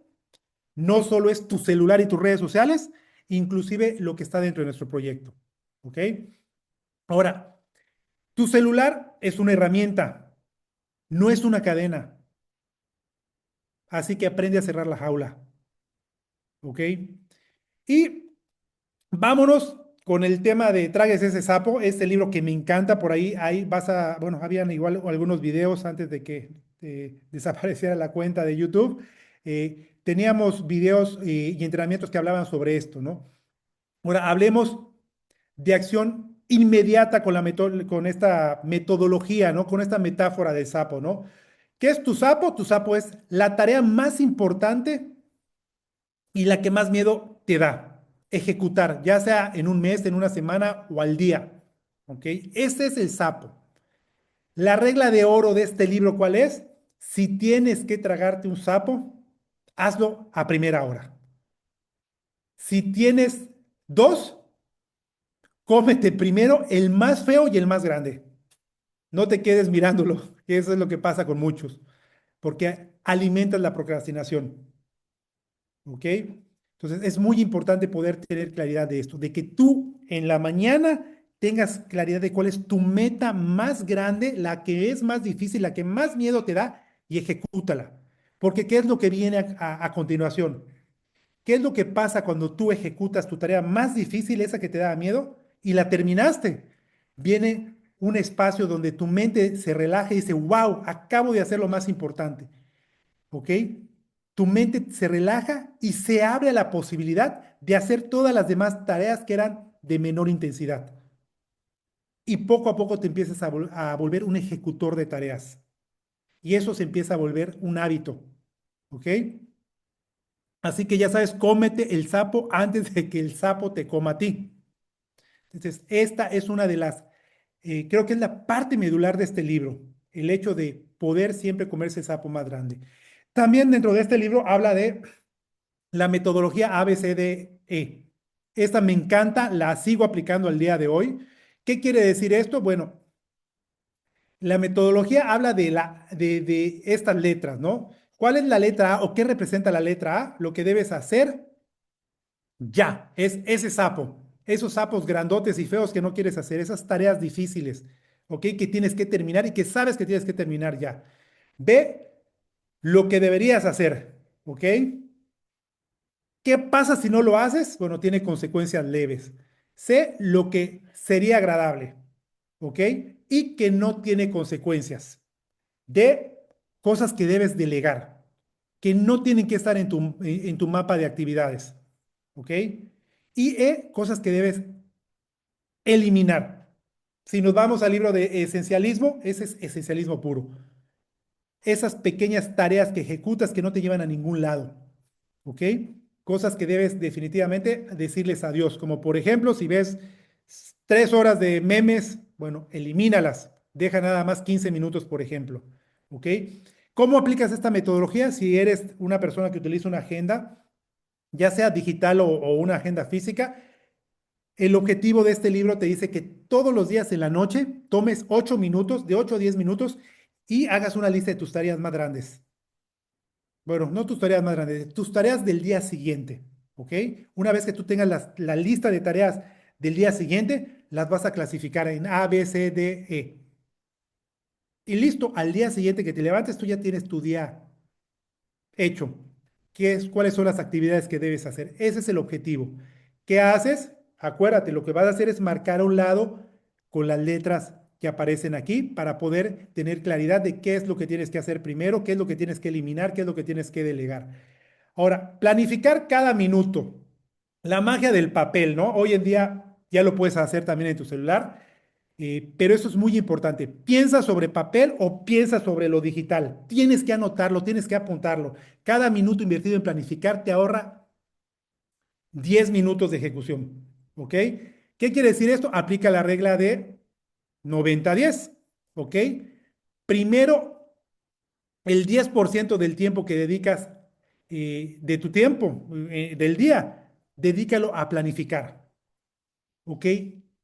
Speaker 1: no solo es tu celular y tus redes sociales, inclusive lo que está dentro de nuestro proyecto. ¿Ok? Ahora, tu celular es una herramienta, no es una cadena. Así que aprende a cerrar la jaula. ¿Ok? Y vámonos con el tema de Tragues ese sapo, este libro que me encanta, por ahí vas a, bueno, habían igual algunos videos antes de que desapareciera la cuenta de YouTube. Teníamos videos y entrenamientos que hablaban sobre esto, ¿no? Ahora, hablemos de acción inmediata con, con esta metodología, ¿no? Con esta metáfora del sapo, ¿no? ¿Qué es tu sapo? Tu sapo es la tarea más importante y la que más miedo te da ejecutar, ya sea en un mes, en una semana o al día. ¿Ok? Ese es el sapo. La regla de oro de este libro, ¿cuál es? Si tienes que tragarte un sapo, hazlo a primera hora. Si tienes dos, cómete primero el más feo y el más grande. No te quedes mirándolo, que eso es lo que pasa con muchos, porque alimentas la procrastinación. ¿Ok? Entonces es muy importante poder tener claridad de esto, de que tú en la mañana tengas claridad de cuál es tu meta más grande, la que es más difícil, la que más miedo te da y ejecútala. Porque ¿qué es lo que viene a continuación? ¿Qué es lo que pasa cuando tú ejecutas tu tarea más difícil, esa que te da miedo, y la terminaste? Viene un espacio donde tu mente se relaja y dice, wow, acabo de hacer lo más importante. ¿Ok? Tu mente se relaja y se abre a la posibilidad de hacer todas las demás tareas que eran de menor intensidad. Y poco a poco te empiezas a volver un ejecutor de tareas. Y eso se empieza a volver un hábito. ¿Ok? Así que ya sabes, cómete el sapo antes de que el sapo te coma a ti. Entonces, esta es una de las, creo que es la parte medular de este libro, el hecho de poder siempre comerse el sapo más grande. También dentro de este libro habla de la metodología ABCDE. Esta me encanta, la sigo aplicando al día de hoy. ¿Qué quiere decir esto? Bueno, la metodología habla de estas letras, ¿no? ¿Cuál es la letra A o qué representa la letra A? Lo que debes hacer ya, es ese sapo, esos sapos grandotes y feos que no quieres hacer, esas tareas difíciles, ¿ok? Que tienes que terminar y que sabes que tienes que terminar ya. B, lo que deberías hacer, ¿ok? ¿Qué pasa si no lo haces? Bueno, tiene consecuencias leves. C, lo que sería agradable, ¿ok? Y que no tiene consecuencias. D, cosas que debes delegar, que no tienen que estar en tu mapa de actividades, ¿ok? Y E, cosas que debes eliminar. Si nos vamos al libro de esencialismo, ese es esencialismo puro. Esas pequeñas tareas que ejecutas que no te llevan a ningún lado, ¿ok? Cosas que debes definitivamente decirles adiós, como por ejemplo, si ves 3 horas de memes, bueno, elimínalas, deja nada más 15 minutos, por ejemplo, ¿ok? ¿Cómo aplicas esta metodología? Si eres una persona que utiliza una agenda, ya sea digital o una agenda física. El objetivo de este libro te dice que todos los días en la noche tomes 8 minutos, de 8 a 10 minutos, y hagas una lista de tus tareas más grandes. Bueno, no tus tareas más grandes, tus tareas del día siguiente, ¿ok? Una vez que tú tengas la lista de tareas del día siguiente, las vas a clasificar en A, B, C, D, E. Y listo, al día siguiente que te levantes, tú ya tienes tu día hecho. ¿Cuáles son las actividades que debes hacer? Ese es el objetivo. ¿Qué haces? Acuérdate, lo que vas a hacer es marcar a un lado con las letras que aparecen aquí para poder tener claridad de qué es lo que tienes que hacer primero, qué es lo que tienes que eliminar, qué es lo que tienes que delegar. Ahora, planificar cada minuto. La magia del papel, ¿no? Hoy en día ya lo puedes hacer también en tu celular, pero eso es muy importante. ¿Piensa sobre papel o piensa sobre lo digital? Tienes que anotarlo, tienes que apuntarlo. Cada minuto invertido en planificar te ahorra 10 minutos de ejecución, ¿ok? ¿Qué quiere decir esto? Aplica la regla de 90-10, ¿ok? Primero, el 10% del tiempo que dedicas, de tu tiempo, del día, dedícalo a planificar. ¿Ok?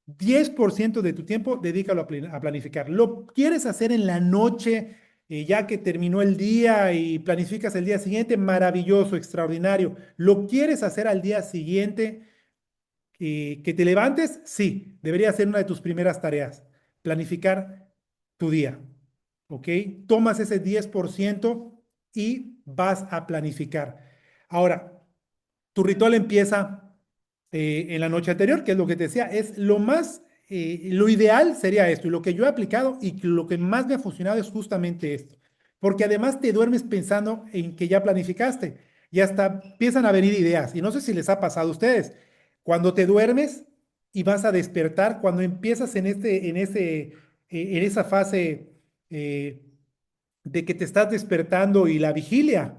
Speaker 1: 10% de tu tiempo, dedícalo a planificar. ¿Lo quieres hacer en la noche, ya que terminó el día y planificas el día siguiente? Maravilloso, extraordinario. ¿Lo quieres hacer al día siguiente, que te levantes? Sí, debería ser una de tus primeras tareas, planificar tu día. ¿Ok? Tomas ese 10% y vas a planificar. Ahora, tu ritual empieza, en la noche anterior, que es lo que te decía, es lo ideal sería esto, y lo que yo he aplicado y lo que más me ha funcionado es justamente esto, porque además te duermes pensando en que ya planificaste y hasta empiezan a venir ideas, y no sé si les ha pasado a ustedes, cuando te duermes y vas a despertar, cuando empiezas en esa fase, eh, de que te estás despertando y la vigilia,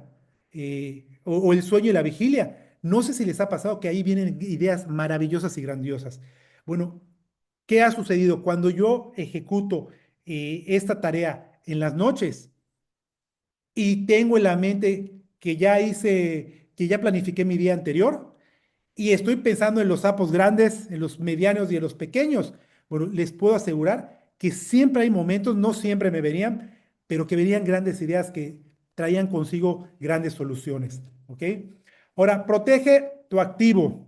Speaker 1: o el sueño y la vigilia. No sé si les ha pasado que ahí vienen ideas maravillosas y grandiosas. Bueno, ¿qué ha sucedido? Cuando yo ejecuto, esta tarea en las noches y tengo en la mente que ya hice, que ya planifiqué mi día anterior, y estoy pensando en los sapos grandes, en los medianos y en los pequeños. Bueno, les puedo asegurar que siempre hay momentos, no siempre me venían, pero que venían grandes ideas que traían consigo grandes soluciones. ¿Ok? Ahora, protege tu activo.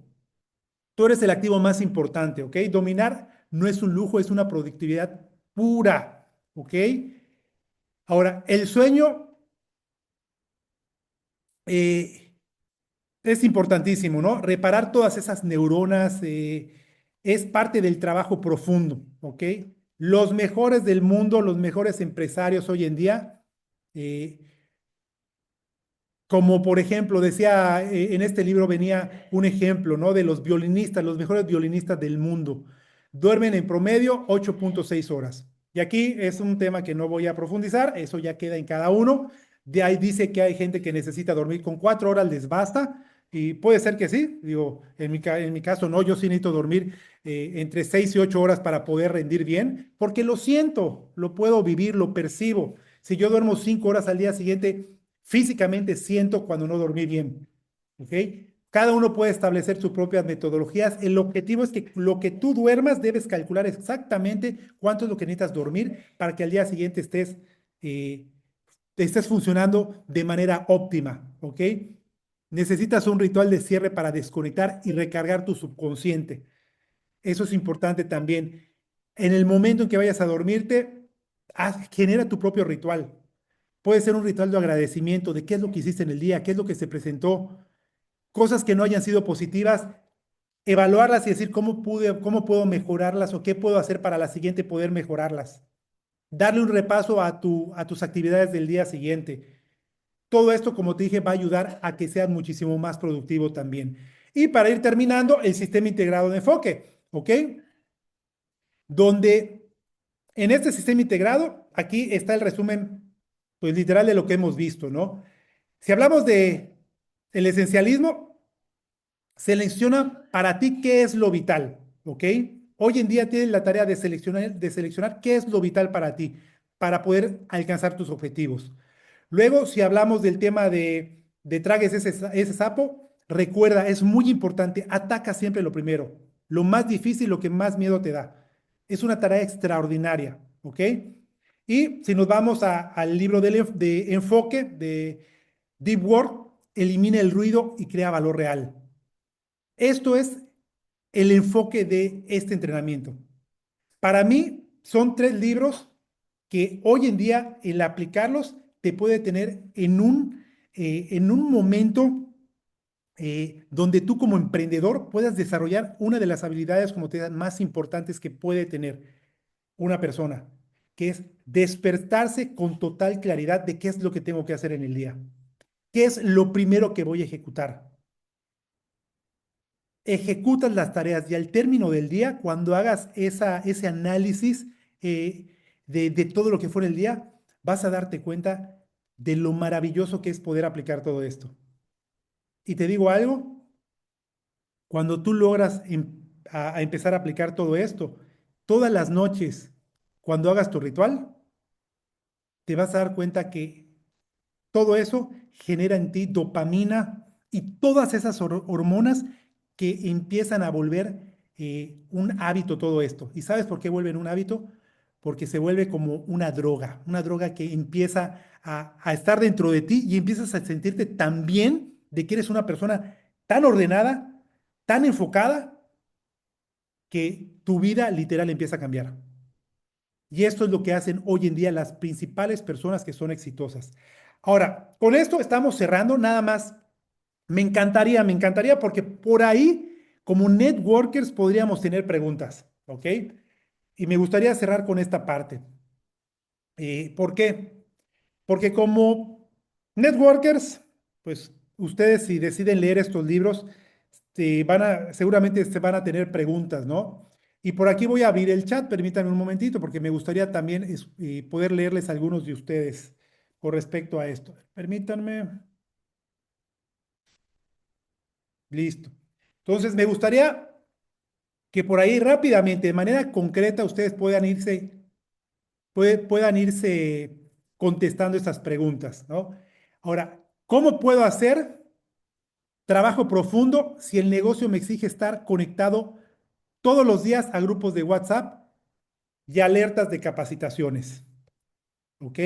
Speaker 1: Tú eres el activo más importante. ¿Ok? Dominar no es un lujo, es una productividad pura. ¿Ok? Ahora, el sueño, eh, es importantísimo, ¿no? Reparar todas esas neuronas, es parte del trabajo profundo, ¿ok? Los mejores del mundo, los mejores empresarios hoy en día, eh, como por ejemplo, decía, en este libro venía un ejemplo, ¿no? De los violinistas, los mejores violinistas del mundo. Duermen en promedio 8.6 horas. Y aquí es un tema que no voy a profundizar, eso ya queda en cada uno. De ahí dice que hay gente que necesita dormir con 4 horas, les basta. Y puede ser que sí, digo, en mi caso no, yo sí necesito dormir, entre 6 y 8 horas para poder rendir bien, porque lo siento, lo puedo vivir, lo percibo. Si yo duermo 5 horas al día siguiente, físicamente siento cuando no dormí bien. ¿Ok? Cada uno puede establecer sus propias metodologías. El objetivo es que lo que tú duermas debes calcular exactamente cuánto es lo que necesitas dormir para que al día siguiente eh, estés funcionando de manera óptima. ¿Ok? Necesitas un ritual de cierre para desconectar y recargar tu subconsciente. Eso es importante también. En el momento en que vayas a dormirte, genera tu propio ritual. Puede ser un ritual de agradecimiento de qué es lo que hiciste en el día, qué es lo que se presentó, cosas que no hayan sido positivas, evaluarlas y decir cómo puedo mejorarlas o qué puedo hacer para la siguiente poder mejorarlas. Darle un repaso a tus actividades del día siguiente. Todo esto, como te dije, va a ayudar a que seas muchísimo más productivo también. Y para ir terminando, el sistema integrado de enfoque, ¿ok? Donde en este sistema integrado, aquí está el resumen, pues literal de lo que hemos visto, ¿no? Si hablamos de el esencialismo, selecciona para ti qué es lo vital, ¿ok? Hoy en día tienes la tarea de seleccionar qué es lo vital para ti, para poder alcanzar tus objetivos. Luego, si hablamos del tema de tragues ese sapo, Recuerda, es muy importante, ataca siempre lo primero, lo más difícil, lo que más miedo te da. Es una tarea extraordinaria, ¿ok? Y si nos vamos al libro de enfoque de Deep Work, elimina el ruido y crea valor real. Esto es el enfoque de este entrenamiento. Para mí son tres libros que hoy en día el aplicarlos te puede tener en un momento donde tú como emprendedor puedas desarrollar una de las habilidades, como te dan, más importantes que puede tener una persona, que es despertarse con total claridad de qué es lo que tengo que hacer en el día, qué es lo primero que voy a ejecutar. Ejecutas las tareas y al término del día, cuando hagas ese análisis de todo lo que fue en el día, vas a darte cuenta de lo maravilloso que es poder aplicar todo esto. Y te digo algo, cuando tú logras a empezar a aplicar todo esto, todas las noches, cuando hagas tu ritual, te vas a dar cuenta que todo eso genera en ti dopamina y todas esas hormonas que empiezan a volver un hábito todo esto. ¿Y sabes por qué vuelven un hábito? Porque se vuelve como una droga que empieza a estar dentro de ti y empiezas a sentirte tan bien de que eres una persona tan ordenada, tan enfocada, que tu vida literal empieza a cambiar. Y esto es lo que hacen hoy en día las principales personas que son exitosas. Ahora, con esto estamos cerrando, nada más. Me encantaría porque por ahí, como networkers, podríamos tener preguntas, ¿ok? Y me gustaría cerrar con esta parte. ¿Por qué? Porque como networkers, pues ustedes si deciden leer estos libros, seguramente se van a tener preguntas, ¿no? Y por aquí voy a abrir el chat, permítanme un momentito, porque me gustaría también poder leerles a algunos de ustedes con respecto a esto. Permítanme, listo. Entonces, me gustaría que por ahí rápidamente, de manera concreta, ustedes puedan irse contestando estas preguntas, ¿no? Ahora, ¿cómo puedo hacer trabajo profundo si el negocio me exige estar conectado todos los días a grupos de WhatsApp y alertas de capacitaciones? ¿Ok?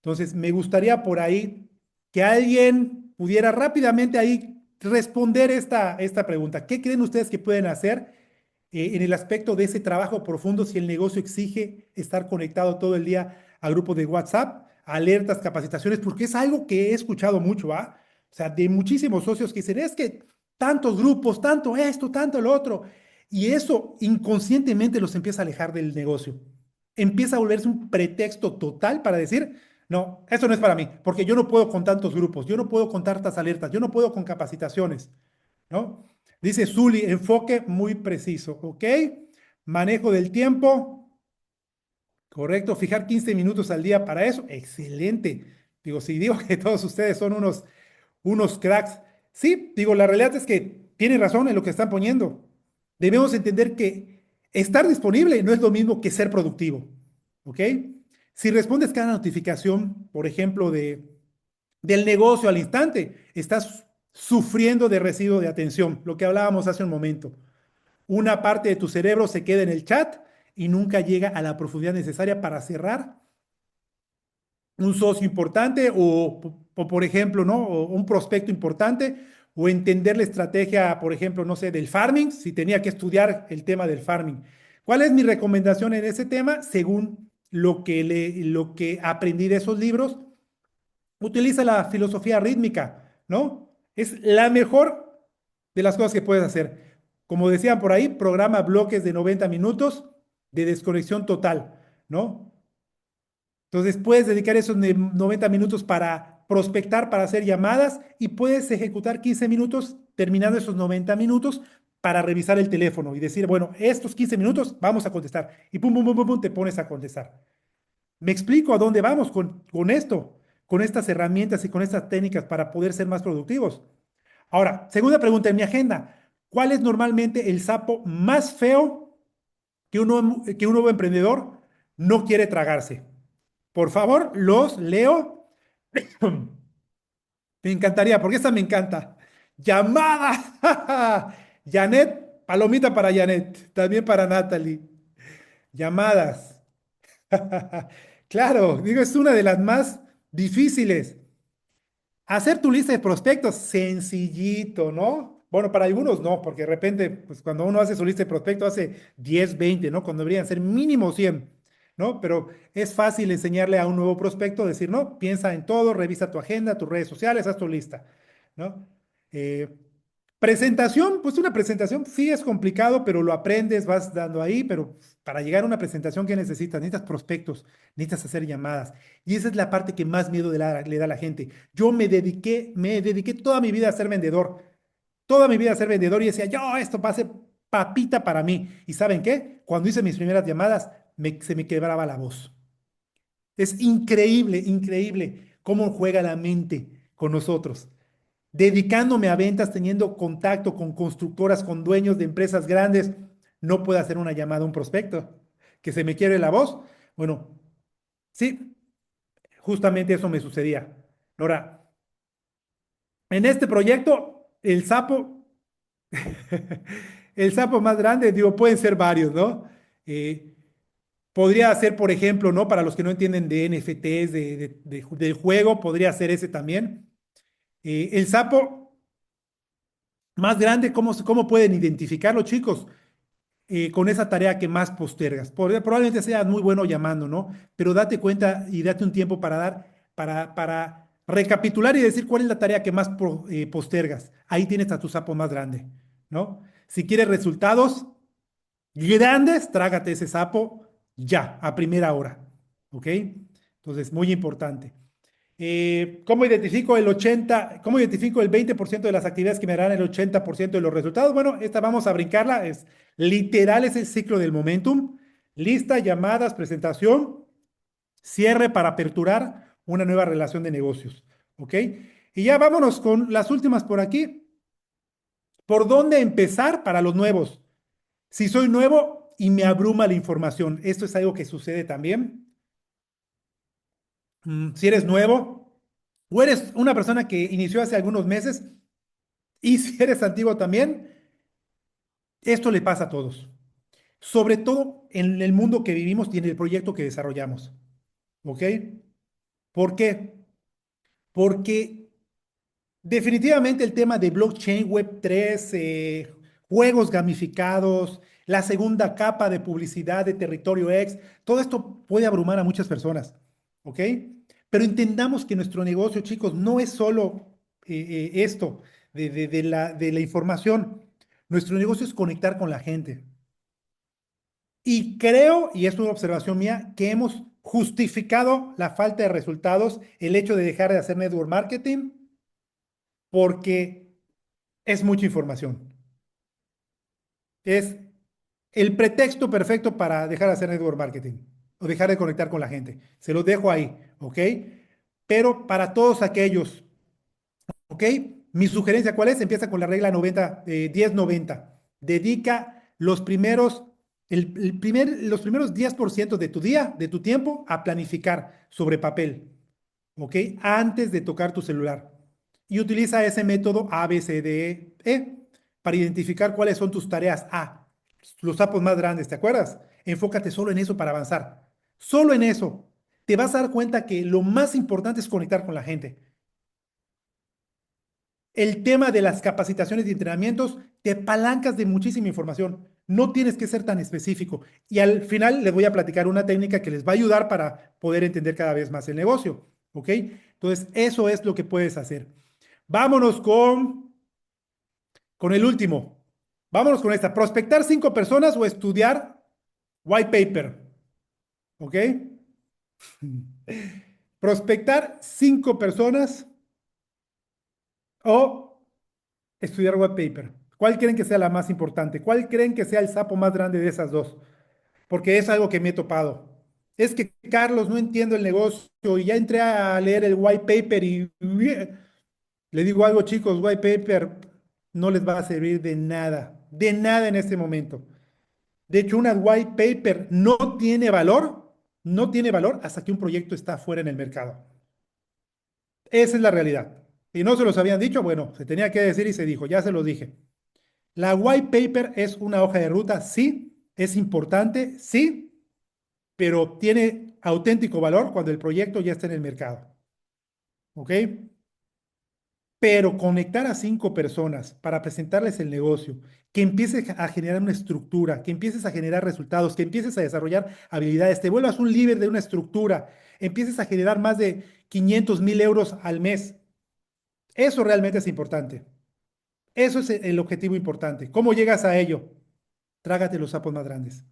Speaker 1: Entonces, me gustaría por ahí que alguien pudiera rápidamente ahí responder esta pregunta. ¿Qué creen ustedes que pueden hacer en el aspecto de ese trabajo profundo si el negocio exige estar conectado todo el día a grupos de WhatsApp, alertas, capacitaciones? Porque es algo que he escuchado mucho, ¿ah? O sea, de muchísimos socios que dicen, es que tantos grupos, tanto esto, tanto lo otro. Y eso inconscientemente los empieza a alejar del negocio. Empieza a volverse un pretexto total para decir, no, eso no es para mí, porque yo no puedo con tantos grupos, yo no puedo con tantas alertas, yo no puedo con capacitaciones, ¿no? Dice Zuli, enfoque muy preciso, ¿ok? Manejo del tiempo, correcto, fijar 15 minutos al día para eso, excelente. Digo, si digo que todos ustedes son unos cracks, sí, digo, la realidad es que tienen razón en lo que están poniendo. Debemos entender que estar disponible no es lo mismo que ser productivo, ¿ok? Si respondes cada notificación, por ejemplo, del negocio al instante, estás sufriendo de residuo de atención, lo que hablábamos hace un momento. Una parte de tu cerebro se queda en el chat y nunca llega a la profundidad necesaria para cerrar un socio importante por ejemplo, ¿no? O un prospecto importante o entender la estrategia, por ejemplo, no sé, del farming, si tenía que estudiar el tema del farming. ¿Cuál es mi recomendación en ese tema? Según lo que aprendí de esos libros, utiliza la filosofía rítmica, ¿no? Es la mejor de las cosas que puedes hacer. Como decían por ahí, programa bloques de 90 minutos de desconexión total, ¿no? Entonces puedes dedicar esos 90 minutos para prospectar, para hacer llamadas y puedes ejecutar 15 minutos terminando esos 90 minutos para revisar el teléfono y decir, bueno, estos 15 minutos vamos a contestar y pum, pum, pum, pum, pum, te pones a contestar. Me explico a dónde vamos con esto, con estas herramientas y con estas técnicas para poder ser más productivos. Ahora, segunda pregunta en mi agenda. ¿Cuál es normalmente el sapo más feo que un nuevo emprendedor no quiere tragarse? Por favor, los leo. Me encantaría, porque esta me encanta. Llamada. Janet, palomita para Janet, también para Natalie. Llamadas. Claro, digo, es una de las más difíciles. Hacer tu lista de prospectos, sencillito, ¿no? Bueno, para algunos no, porque de repente, pues cuando uno hace su lista de prospectos, hace 10, 20, ¿no? Cuando deberían ser mínimo 100, ¿no? Pero es fácil enseñarle a un nuevo prospecto, decir, no, piensa en todo, revisa tu agenda, tus redes sociales, haz tu lista, ¿no? Eh, Presentación, pues una presentación sí es complicado, pero lo aprendes, vas dando ahí, pero para llegar a una presentación, ¿qué necesitas? Necesitas prospectos, necesitas hacer llamadas. Y esa es la parte que más miedo le da a la gente. Yo me dediqué toda mi vida a ser vendedor, toda mi vida a ser vendedor y decía, yo, esto va a ser papita para mí. ¿Y saben qué? Cuando hice mis primeras llamadas, se me quebraba la voz. Es increíble, increíble cómo juega la mente con nosotros dedicándome a ventas, teniendo contacto con constructoras, con dueños de empresas grandes, no puedo hacer una llamada a un prospecto, que se me quiere la voz. Bueno, sí, justamente eso me sucedía. Ahora, en este proyecto, el sapo más grande, digo, pueden ser varios, ¿no? Eh, Podría ser, por ejemplo, ¿no? Para los que no entienden de NFTs, del juego, podría ser ese también. El sapo más grande, ¿cómo pueden identificarlo, chicos? Con esa tarea que más postergas. Probablemente seas muy bueno llamando, ¿no? Pero date cuenta y date un tiempo para recapitular y decir cuál es la tarea que más postergas. Ahí tienes a tu sapo más grande, ¿no? Si quieres resultados grandes, trágate ese sapo ya, a primera hora, ¿ok? Entonces, muy importante. ¿Cómo identifico el 20% de las actividades que me darán el 80% de los resultados? Bueno, esta vamos a brincarla, es literal, es el ciclo del momentum. Lista, llamadas, presentación, cierre para aperturar una nueva relación de negocios. ¿Ok? Y ya vámonos con las últimas por aquí. ¿Por dónde empezar para los nuevos? Si soy nuevo y me abruma la información, esto es algo que sucede también. Si eres nuevo o eres una persona que inició hace algunos meses, y si eres antiguo también, esto le pasa a todos. Sobre todo en el mundo que vivimos y en el proyecto que desarrollamos. ¿Ok? ¿Por qué? Porque definitivamente el tema de blockchain, Web3, juegos gamificados, la segunda capa de publicidad de territorio X, todo esto puede abrumar a muchas personas. ¿Ok? Pero entendamos que nuestro negocio, chicos, no es solo esto de la información. Nuestro negocio es conectar con la gente. Y creo, y es una observación mía, que hemos justificado la falta de resultados, el hecho de dejar de hacer network marketing, porque es mucha información. Es el pretexto perfecto para dejar de hacer network marketing o dejar de conectar con la gente. Se los dejo ahí, ¿ok? Pero para todos aquellos, ¿ok? Mi sugerencia, ¿cuál es? Empieza con la regla 90, 10-90. Dedica los primeros 10% de tu día, de tu tiempo, a planificar sobre papel, ¿ok? Antes de tocar tu celular. Y utiliza ese método A, B, C, D, E para identificar cuáles son tus tareas A, los sapos más grandes, ¿te acuerdas? Enfócate solo en eso para avanzar. Solo en eso. Te vas a dar cuenta que lo más importante es conectar con la gente. El tema de las capacitaciones y entrenamientos, te palancas de muchísima información. No tienes que ser tan específico. Y al final les voy a platicar una técnica que les va a ayudar para poder entender cada vez más el negocio. ¿Ok? Entonces, eso es lo que puedes hacer. Vámonos con el último. Vámonos con esta. Prospectar 5 personas o estudiar white paper. ¿Ok? Prospectar 5 personas o estudiar white paper. ¿Cuál creen que sea la más importante? ¿Cuál creen que sea el sapo más grande de esas dos? Porque es algo que me he topado. Es que, Carlos, no entiendo el negocio y ya entré a leer el white paper y le digo algo, chicos, white paper no les va a servir de nada en este momento. De hecho, una white paper no tiene valor hasta que un proyecto está fuera en el mercado. Esa es la realidad. Y no se los habían dicho, bueno, se tenía que decir y se dijo, ya se los dije. La white paper es una hoja de ruta, sí, es importante, sí, pero tiene auténtico valor cuando el proyecto ya está en el mercado, ¿ok? Pero conectar a 5 personas para presentarles el negocio, que empieces a generar una estructura, que empieces a generar resultados, que empieces a desarrollar habilidades, te vuelvas un líder de una estructura, empieces a generar más de 500,000 euros al mes. Eso realmente es importante. Eso es el objetivo importante. ¿Cómo llegas a ello? Trágate los sapos más grandes.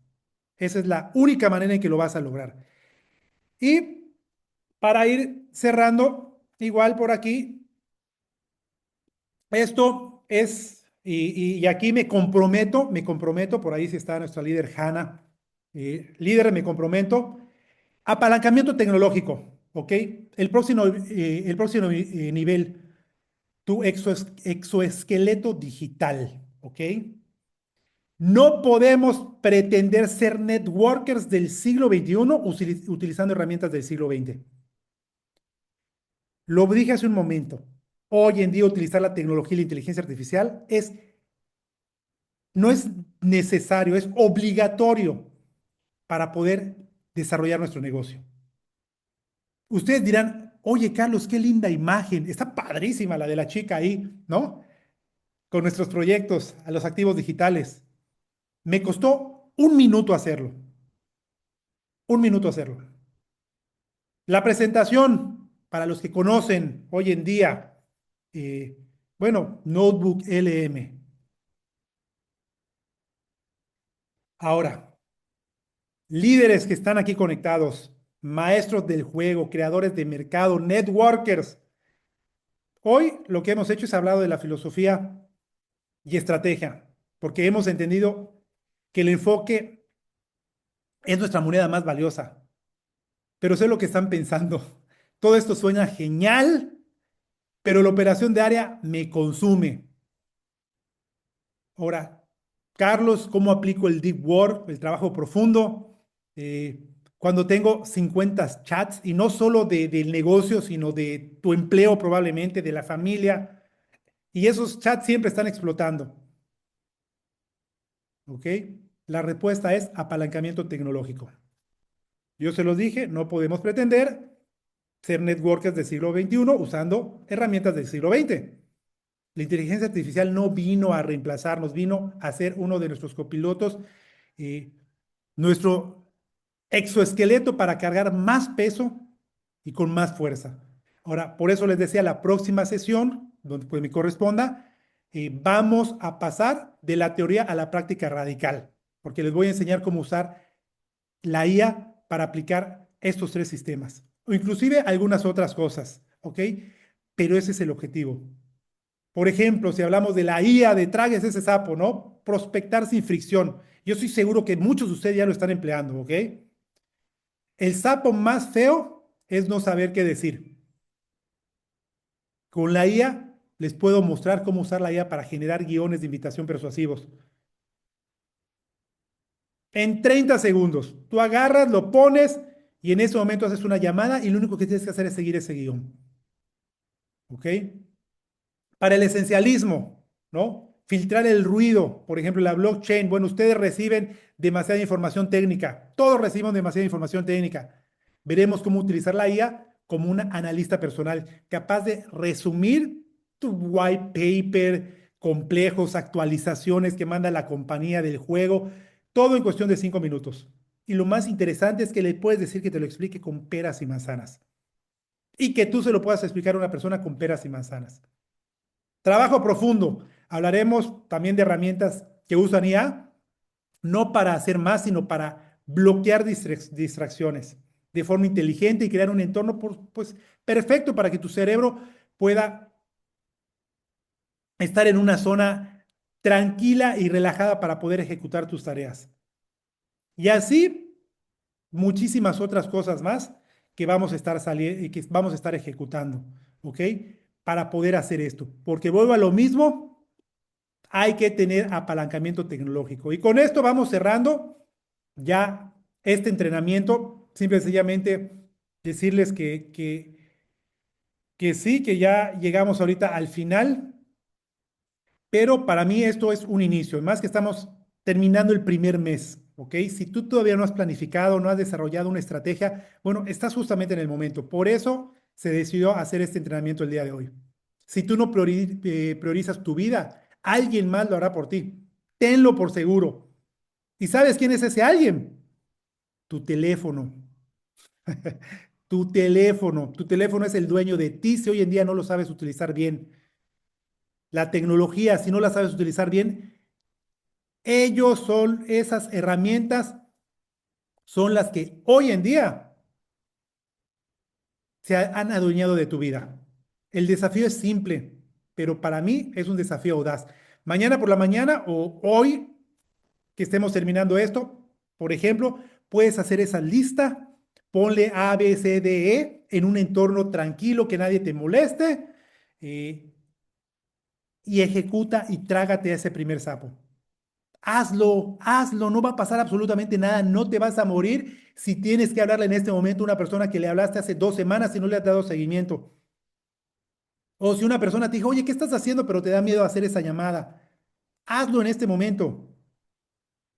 Speaker 1: Esa es la única manera en que lo vas a lograr. Y para ir cerrando, igual por aquí, esto es, y aquí me comprometo, por ahí sí está nuestra líder Hanna, líder, me comprometo, apalancamiento tecnológico, ¿ok? El próximo nivel, tu exoesqueleto digital, ¿ok? No podemos pretender ser networkers del siglo XXI utilizando herramientas del siglo XX. Lo dije hace un momento. Hoy en día utilizar la tecnología y la inteligencia artificial no es necesario, es obligatorio para poder desarrollar nuestro negocio. Ustedes dirán, oye Carlos, qué linda imagen, está padrísima la de la chica ahí, ¿no? Con nuestros proyectos a los activos digitales. Me costó un minuto hacerlo, un minuto hacerlo. La presentación, para los que conocen hoy en día, eh, bueno, Notebook LM. Ahora, líderes que están aquí conectados, maestros del juego, creadores de mercado, networkers. Hoy lo que hemos hecho es hablado de la filosofía y estrategia, porque hemos entendido que el enfoque es nuestra moneda más valiosa. Pero sé lo que están pensando. Todo esto suena genial, pero la operación de área me consume. Ahora, Carlos, ¿cómo aplico el deep work, el trabajo profundo? Cuando tengo 50 chats y no solo del negocio, sino de tu empleo probablemente, de la familia, y esos chats siempre están explotando, ¿ok? La respuesta es apalancamiento tecnológico. Yo se los dije, no podemos pretender ser networkers del siglo XXI usando herramientas del siglo XX. La inteligencia artificial no vino a reemplazarnos, vino a ser uno de nuestros copilotos, eh, nuestro exoesqueleto para cargar más peso y con más fuerza. Ahora, por eso les decía, la próxima sesión, donde pues me corresponda, vamos a pasar de la teoría a la práctica radical, porque les voy a enseñar cómo usar la IA para aplicar estos 3 sistemas, o inclusive algunas otras cosas, ¿ok? Pero ese es el objetivo. Por ejemplo, si hablamos de la IA de tragues ese sapo, ¿no? Prospectar sin fricción. Yo estoy seguro que muchos de ustedes ya lo están empleando, ¿ok? El sapo más feo es no saber qué decir. Con la IA les puedo mostrar cómo usar la IA para generar guiones de invitación persuasivos. En 30 segundos, tú agarras, lo pones y en ese momento haces una llamada y lo único que tienes que hacer es seguir ese guión. ¿Ok? Para el esencialismo, ¿no? Filtrar el ruido, por ejemplo, la blockchain. Bueno, ustedes reciben demasiada información técnica, todos recibimos demasiada información técnica. Veremos cómo utilizar la IA como una analista personal, capaz de resumir tu white paper, complejos, actualizaciones que manda la compañía del juego, todo en cuestión de 5 minutos. Y lo más interesante es que le puedes decir que te lo explique con peras y manzanas. Y que tú se lo puedas explicar a una persona con peras y manzanas. Trabajo profundo. Hablaremos también de herramientas que usan IA, no para hacer más, sino para bloquear distracciones de forma inteligente y crear un entorno pues, perfecto para que tu cerebro pueda estar en una zona tranquila y relajada para poder ejecutar tus tareas. Y así muchísimas otras cosas más que vamos a estar saliendo y que vamos a estar ejecutando, ¿ok? Para poder hacer esto. Porque vuelvo a lo mismo, hay que tener apalancamiento tecnológico. Y con esto vamos cerrando ya este entrenamiento. Simple y sencillamente decirles que que sí, que ya llegamos ahorita al final, pero para mí esto es un inicio, más que estamos terminando el primer mes, ¿ok? Si tú todavía no has planificado, no has desarrollado una estrategia, bueno, estás justamente en el momento. Por eso se decidió hacer este entrenamiento el día de hoy. Si tú no priorizas tu vida, alguien más lo hará por ti. Tenlo por seguro. ¿Y sabes quién es ese alguien? Tu teléfono. Tu teléfono es el dueño de ti si hoy en día no lo sabes utilizar bien. La tecnología, si no la sabes utilizar bien, ellos son esas herramientas, son las que hoy en día han adueñado de tu vida. El desafío es simple, pero para mí es un desafío audaz. Mañana por la mañana o hoy que estemos terminando esto, por ejemplo, puedes hacer esa lista, ponle A, B, C, D, E en un entorno tranquilo que nadie te moleste eh, y ejecuta y trágate a ese primer sapo. Hazlo, hazlo, no va a pasar absolutamente nada, no te vas a morir si tienes que hablarle en este momento a una persona que le hablaste hace 2 semanas y no le has dado seguimiento. O si una persona te dijo, oye, ¿qué estás haciendo? Pero te da miedo hacer esa llamada. Hazlo en este momento,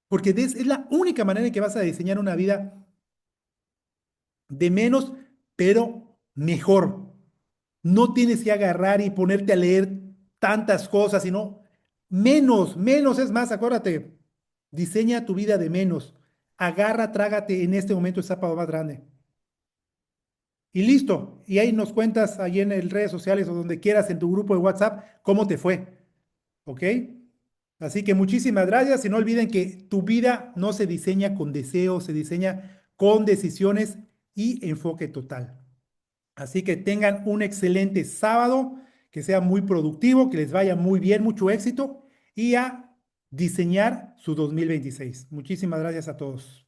Speaker 1: porque es la única manera en que vas a diseñar una vida de menos, pero mejor. No tienes que agarrar y ponerte a leer tantas cosas, sino menos es más, acuérdate, diseña tu vida de menos. Agarra, trágate en este momento el sábado más grande. Y listo. Y ahí nos cuentas ahí en el redes sociales o donde quieras en tu grupo de WhatsApp cómo te fue. ¿Ok? Así que muchísimas gracias y no olviden que tu vida no se diseña con deseos, se diseña con decisiones y enfoque total. Así que tengan un excelente sábado, que sea muy productivo, que les vaya muy bien, mucho éxito y a diseñar su 2026. Muchísimas gracias a todos.